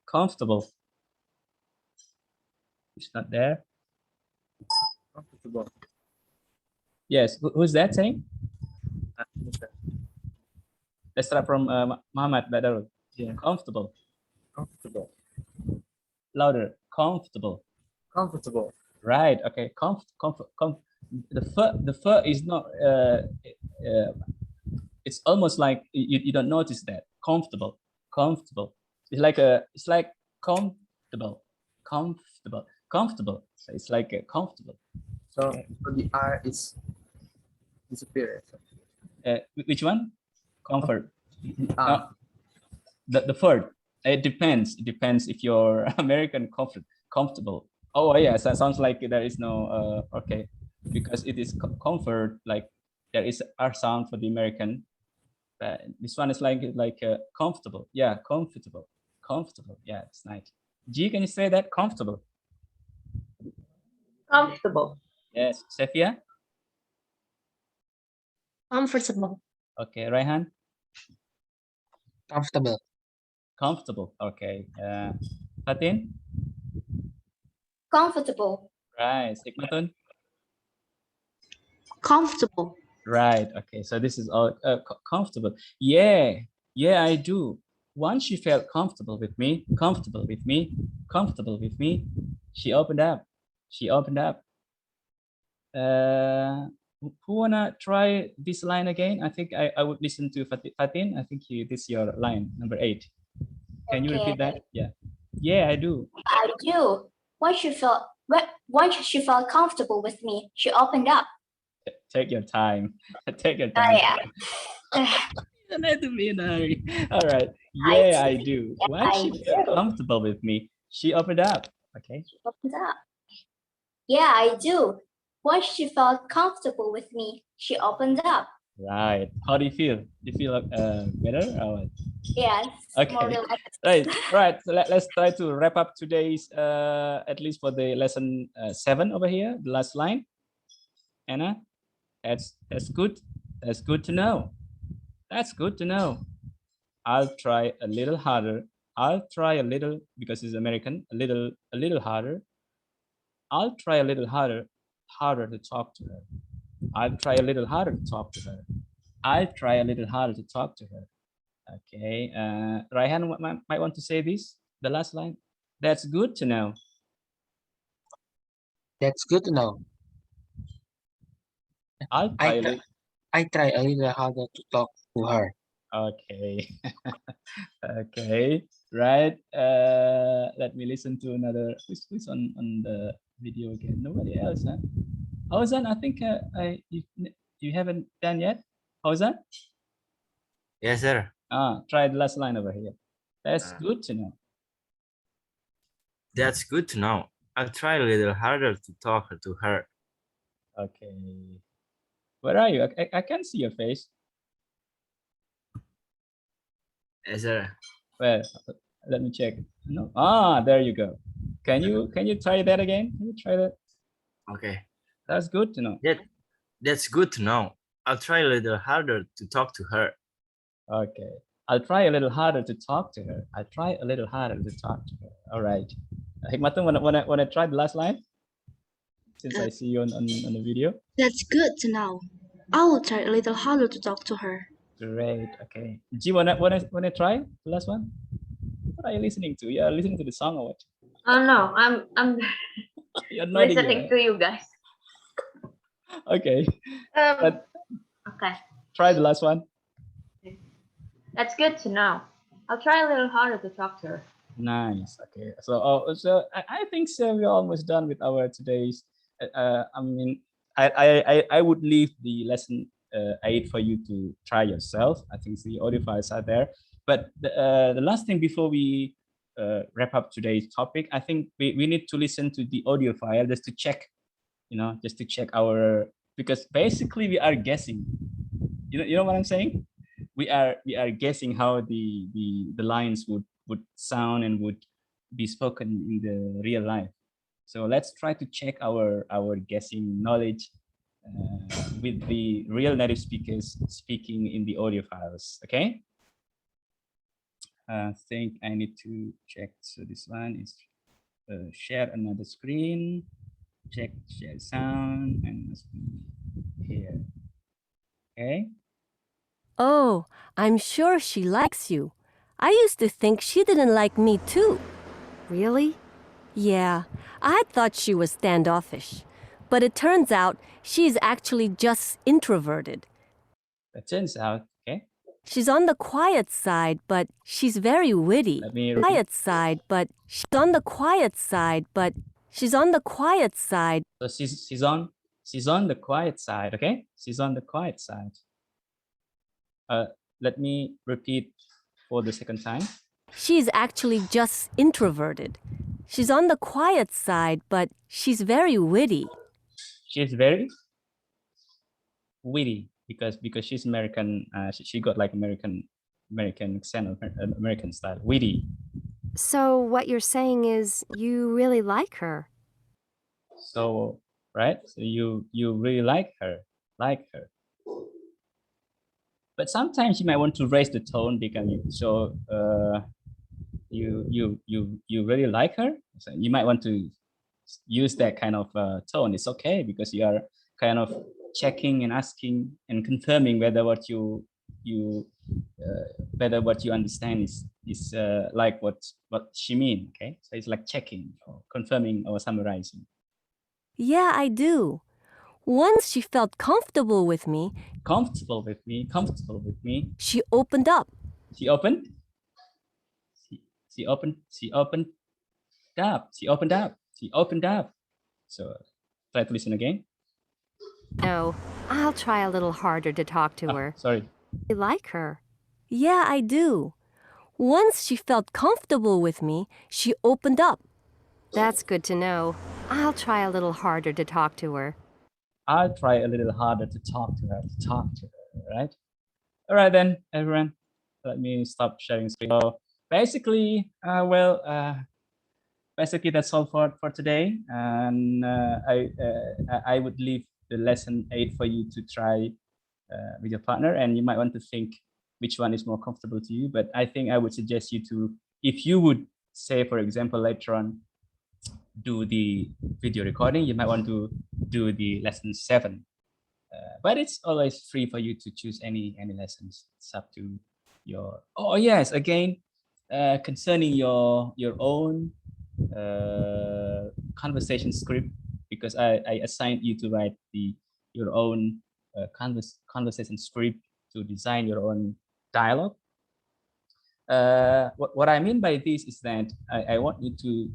S1: Comfortable. It's not there.
S2: Comfortable.
S1: Yes, who's that saying? Let's start from Muhammad Badal.
S2: Yeah.
S1: Comfortable.
S2: Comfortable.
S1: Louder. Comfortable.
S2: Comfortable.
S1: Right. Okay. The fur is not. It's almost like you don't notice that. Comfortable. It's like comfortable. So it's like comfortable.
S2: So the R is disappeared.
S1: Which one? Comfort.
S2: The
S1: The third. It depends. It depends if you're American comfortable. Oh yeah, so it sounds like there is no okay, because it is comfort, like there is R sound for the American. This one is like comfortable. Yeah, comfortable. Yeah, it's nice. G, can you say that? Comfortable.
S14: Comfortable.
S1: Yes. Safia?
S14: Comfortable.
S1: Okay. Raihan?
S2: Comfortable.
S1: Comfortable. Okay. Fatin?
S13: Comfortable.
S1: Right. Hikmatun?
S11: Comfortable.
S1: Right. Okay. So this is all comfortable. Yeah. Yeah, I do. Once she felt comfortable with me, she opened up. She opened up. Who wanna try this line again? I think I would listen to Fatin. I think this is your line, number 8. Can you repeat that?
S13: Okay.
S1: Yeah. Yeah, I do.
S13: I do. Once she felt comfortable with me, she opened up.
S1: Take your time. Take your time.
S13: Yeah.
S1: You don't have to be in a hurry. All right.
S13: I
S1: Yeah, I
S13: do.
S1: do.
S13: Yeah,
S1: Once
S13: I
S1: she felt
S13: do.
S1: comfortable with me, she opened up. Okay.
S13: She opened up. Yeah, I do. Once she felt comfortable with me, she opened up.
S1: Right. How do you feel? Do you feel better or what?
S13: Yes.
S1: Okay.
S13: More relaxed.
S1: Right. So let's try to wrap up today's at least for the lesson 7 over here, the last line. Anna, that's good. That's good to know. That's good to know. I'll try a little harder. I'll try a little because it's American. A little harder. I'll try a little harder to talk to her. I'll try a little harder to talk to her. I'll try a little harder to talk to her. Okay. Raihan might want to say this. The last line. That's good to know.
S2: That's good to know.
S1: I'll try a little.
S2: I try a little harder to talk to her.
S1: Okay. Okay. Right. Let me listen to another. Who's on the video again? Nobody else, huh? Ozan, I think you haven't done yet. Ozan?
S10: Yes, sir.
S1: Try the last line over here. That's good to know.
S10: That's good to know. I'll try a little harder to talk to her.
S1: Okay. Where are you? I can't see your face.
S10: Yes, sir.
S1: Well, let me check. No. There you go. Can you try that again? Can you try that?
S10: Okay.
S1: That's good to know.
S10: That's good to know. I'll try a little harder to talk to her.
S1: Okay. I'll try a little harder to talk to her. I'll try a little harder to talk to her. All right. Hikmatun, wanna try the last line? Since I see you on the video.
S11: That's good to know. I will try a little harder to talk to her.
S1: Great. Okay. G, wanna try the last one? What are you listening to? You are listening to the song or what?
S6: Oh no, I'm
S1: You're nodding your
S6: listening
S1: head.
S6: to you guys.
S1: Okay.
S6: Okay.
S1: Try the last one.
S6: That's good to know. I'll try a little harder to talk to her.
S1: Nice. Okay. So I think so. We're almost done with our today's. I mean, I would leave the lesson 8 for you to try yourself. I think the audio files are there. But the last thing before we wrap up today's topic, I think we need to listen to the audio file just to check, just to check because basically we are guessing. You know what I'm saying? We are guessing how the lines would sound and would be spoken in the real life. So let's try to check our guessing knowledge with the real native speakers speaking in the audio files. Okay. I think I need to check. So this one is share another screen. Check share sound and must be here. Okay.
S9: Oh, I'm sure she likes you. I used to think she didn't like me too. Really? Yeah, I thought she was standoffish. But it turns out she's actually just introverted.
S1: That turns out, okay.
S9: She's on the quiet side, but she's very witty.
S1: Let me repeat.
S9: Quiet side, but she's on the quiet side, but she's on the quiet side.
S1: So she's on the quiet side, okay? She's on the quiet side. Let me repeat for the second time.
S9: She's actually just introverted. She's on the quiet side, but she's very witty.
S1: She's very witty because she's American. She got like American accent, American style. Witty.
S9: So what you're saying is you really like her?
S1: So, right? So you really like her. But sometimes you might want to raise the tone because you really like her. So you might want to use that kind of tone. It's okay because you are kind of checking and asking and confirming whether what you whether what you understand is like what she mean. Okay, so it's like checking or confirming or summarizing.
S9: Yeah, I do. Once she felt comfortable with me,
S1: Comfortable with me.
S9: she opened up.
S1: She opened. She opened. She opened up. She opened up. She opened up. So try to listen again.
S6: No, I'll try a little harder to talk to her.
S1: Sorry.
S6: I like her.
S9: Yeah, I do. Once she felt comfortable with me, she opened up.
S6: That's good to know. I'll try a little harder to talk to her.
S1: I'll try a little harder to talk to her, right? All right then, everyone. Let me stop sharing screen. So basically, basically that's all for today. And I would leave the lesson 8 for you to try with your partner, and you might want to think which one is more comfortable to you. But I think I would suggest you to, if you would say, for example, later on, do the video recording, you might want to do the lesson 7. But it's always free for you to choose any lessons. It's up to your. Oh yes, again, concerning your own conversation script, because I assigned you to write your own conversation script to design your own dialogue. What I mean by this is that I want you to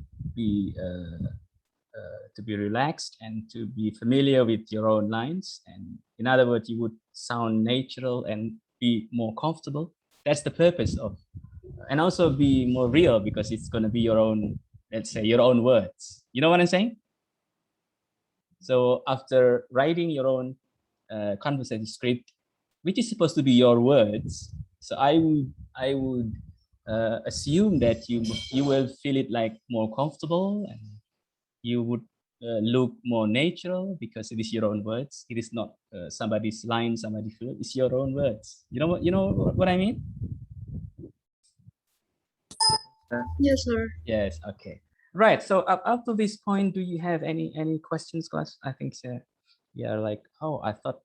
S1: be relaxed and to be familiar with your own lines. And in other words, you would sound natural and be more comfortable. That's the purpose of, and also be more real because it's going to be your own, let's say, your own words. You know what I'm saying? So after writing your own conversation script, which is supposed to be your words, so I would assume that you will feel it like more comfortable, and you would look more natural because it is your own words. It is not somebody's line, somebody's word. It's your own words. You know what I mean?
S12: Yes, sir.
S1: Yes. Okay. Right. So up to this point, do you have any questions, class? I think yeah. Like, oh, I thought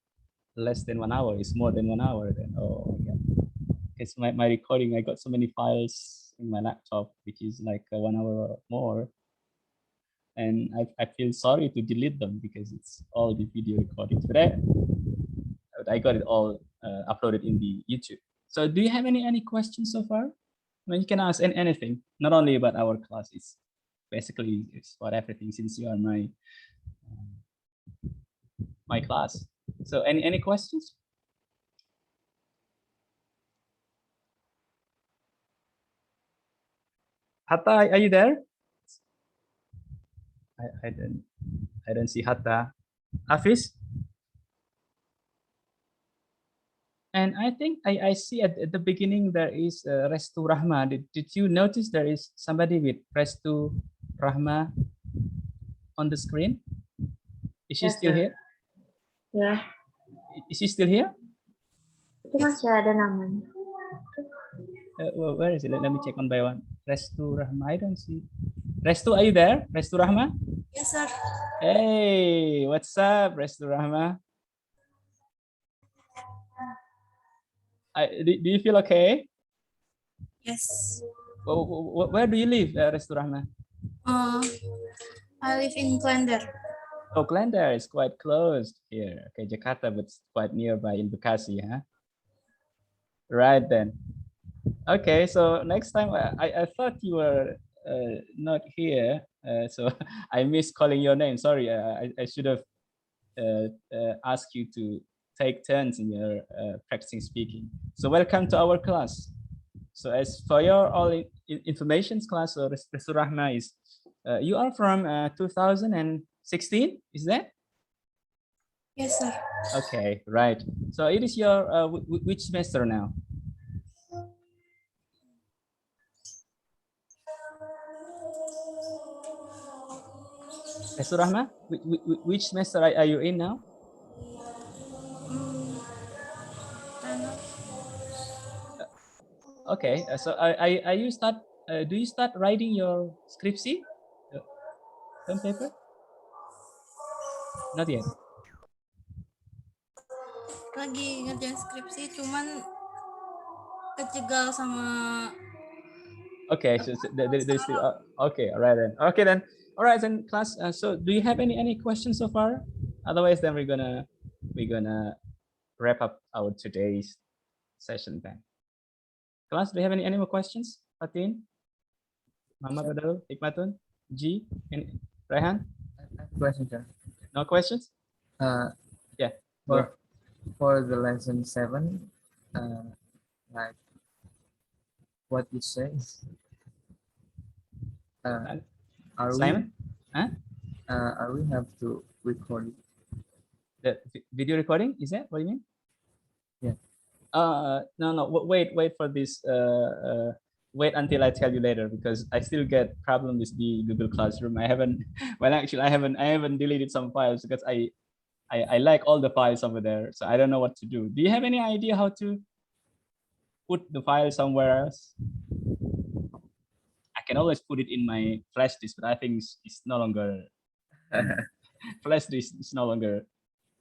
S1: less than 1 hour is more than 1 hour. Then oh my god, it's my recording. I got so many files in my laptop, which is like 1 hour or more. And I feel sorry to delete them because it's all the video recordings, but I got it all uploaded in the YouTube. So do you have any questions so far? I mean, you can ask anything, not only about our classes. Basically, it's about everything since you are my class. So any questions? Hatta, are you there? I don't see Hatta. Hafiz? And I think I see at the beginning there is Restu Rahma. Did you notice there is somebody with Restu Rahma on the screen? Is she
S14: Yes,
S1: still
S14: sir.
S1: here?
S14: Ya,
S1: Is she still here?
S14: itu masih ada namanya.
S1: Well, where is it? Let me check one by one. Restu Rahma, I don't see. Restu, are you there? Restu Rahma?
S3: Yes, sir.
S1: Hey, what's up, Restu Rahma? Do you feel okay?
S3: Yes.
S1: Where do you live, Restu Rahma?
S3: I live in Klender.
S1: Oh, Klender is quite close here. Okay, Jakarta, but it's quite nearby in Bekasi, huh? Right then. Okay, so next time I thought you were not here, so I missed calling your name. Sorry, I should have asked you to take turns in your practicing speaking. So welcome to our class. So as for your all information class, so Restu Rahma is, you are from 2016, is that?
S3: Yes, sir.
S1: Okay, right. So it is your which semester now? Surahma, which semester are you in now? Okay, so are you start? Do you start writing your skripsi, term paper? Not yet.
S15: Lagi ngerjain skripsi, cuman kejegal sama.
S1: Okay, so there's still okay, all right then. Okay then, all right then, class. So do you have any questions so far? Otherwise, then we're gonna wrap up our today's session then. Class, do you have any more questions? Fatin, Muhammad Badal, Hikmatun, G, and Rehan?
S2: Question, sir.
S1: No questions? Yeah.
S2: For the lesson 7, like what you say, are
S1: Simon?
S2: Are we have to record
S1: The video recording, is that what you mean?
S2: Yeah.
S1: No, wait for this. Wait until I tell you later, because I still get problem with the Google Classroom. I haven't, well, actually, I haven't deleted some files because I like all the files over there, so I don't know what to do. Do you have any idea how to put the file somewhere else? I can always put it in my flash disk, but I think it's no longer flash disk is no longer.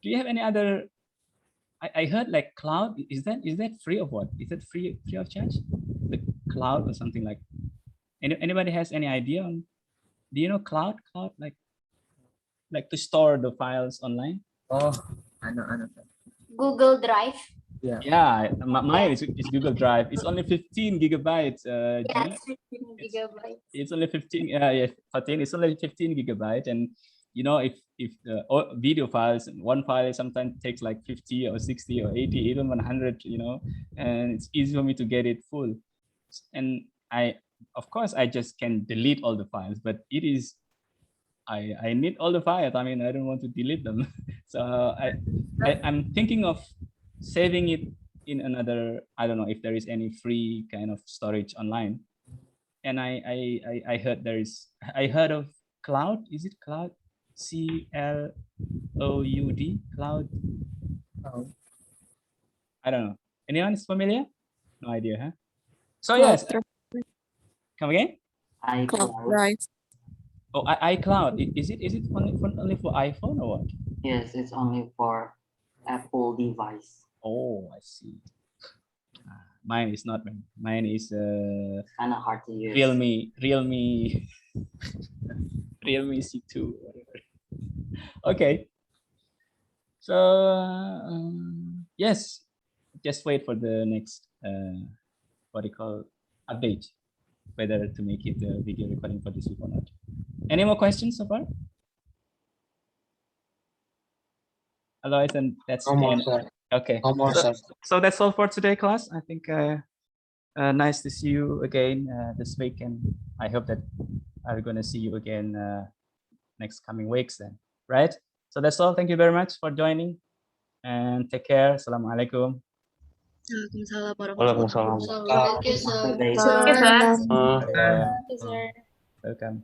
S1: Do you have any other? I heard like cloud. Is that free of what? Is that free of charge? The cloud or something like. Anybody has any idea on? Do you know cloud like to store the files online?
S2: Oh, I know.
S13: Google Drive.
S1: Yeah, mine is Google Drive. It's only 15 gigabytes.
S13: Yeah, it's 15 gigabytes.
S1: It's only 15. Yeah, 14. It's only 15 gigabytes, and you know, if the video files, one file sometimes takes like 50 or 60 or 80, even 100, you know, and it's easy for me to get it full. And of course, I just can delete all the files, but it is, I need all the files. I mean, I don't want to delete them. So I'm thinking of saving it in another, I don't know if there is any free kind of storage online. And I heard I heard of cloud. Is it cloud? CLOUD, cloud. I don't know. Anyone is familiar? No idea, huh? So yes. Come again?
S6: iCloud.
S1: Oh, iCloud. Is it only for iPhone or what?
S10: Yes, it's only for Apple device.
S1: Oh, I see. Mine is not. Mine is
S10: kind of hard to use.
S1: Realme C2. Whatever. Okay. So yes, just wait for the next what do you call update, whether to make it a video recording for this week or not. Any more questions so far? Otherwise, then that's
S8: no more, sir.
S1: Okay.
S8: No more, sir.
S1: So that's all for today, class. I think nice to see you again this week, and I hope that I'm gonna see you again next coming weeks then, right? So that's all. Thank you very much for joining, and take care. Assalamualaikum.
S8: Waalaikumsalam.
S4: Thank you, sir.
S1: Welcome.